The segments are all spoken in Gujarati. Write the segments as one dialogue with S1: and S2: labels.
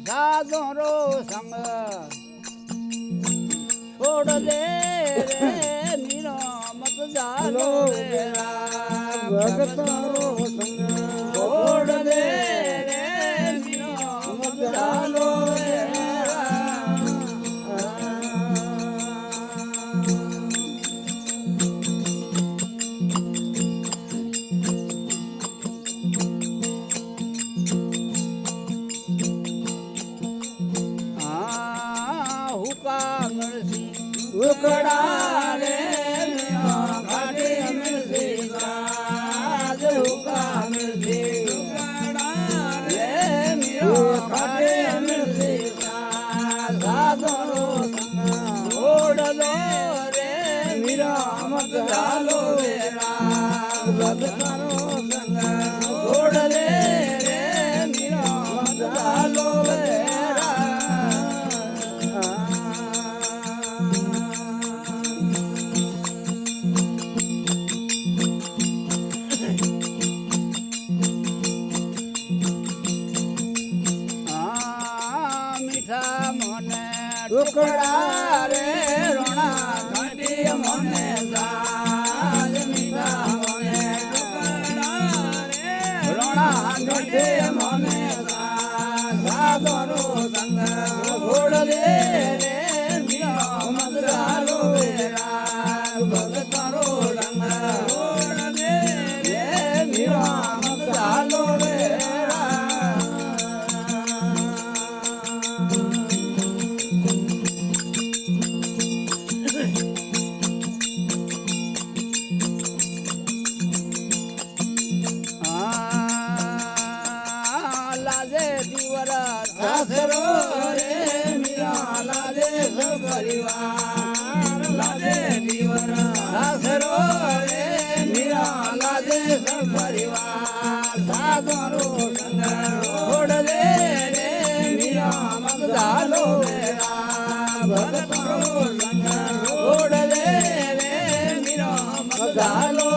S1: સાધોરો સંગ છોડ દે રે નીરો મત જાલો
S2: ભગતરો સંગ
S1: છોડ દે રે નીરો મત જાલો ઉકડા રે ઘાટી મિલસી સાજ હુકા મિલસી ઉકડા રે મીરો ઘાટી મિલસી સાધનો સંગ ઓડલો રે મીરો મત જાલો વેરા ભગતનો સંગ ઓડલે રે મીરો મત જાલો ટુકડા રે રોણા ઘાટી મને સાજ મીઠા મને ટુકડા રે રોણા ઘાટી મને સાધનો સંગ ઘોડલે રે મીરા મત જાલો વેરા ભગતરો રંગ ઘોડલે રે મીરા મત જાલો સાસરો રે મીરા લાદે પરિવાર લાદે દીવર સાસરો રે મીરા લાદે પરિવાર સાધનો સંગ ઓડલે રે મીરા મત જાલો વેરા ભગતરો સંગ ઓડલે રે મીરા મત જાલો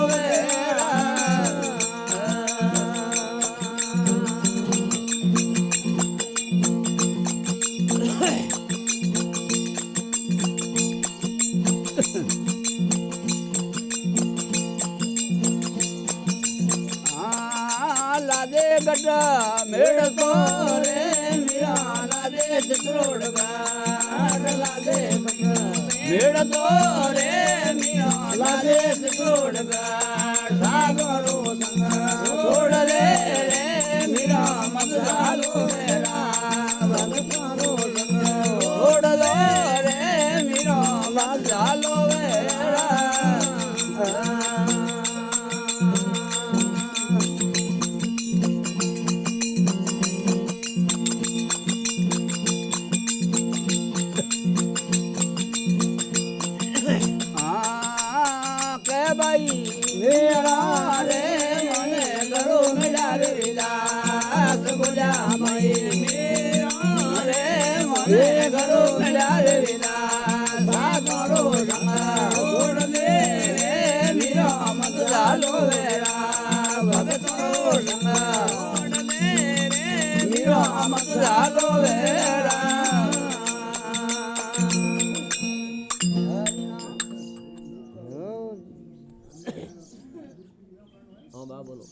S1: લાદે ગઢ મેળતો રે મીરા લાદે ચતરોડ ગાઢ લાદે ગઢ મેળતો રે મીરા લાદે ચતરોડ ગાઢ સાગરો સંગ છોડલે રે મીરા મત જાલો વેરા ભગતરો સંગ છોડલે રે મીરા મત જાલો વેરા ભાઈ મેળા રે મને ગળો મિલાર વિલાસ બોલ્યા મય મેળા રે મને ગળો મિલાર વિલાસ સાગરો સંગ ઓડલે રે મીરા મત જાલો વેરા ભગતરો સંગ ઓડલે રે મીરા મત જાલો વેરા
S2: હા બા બોલો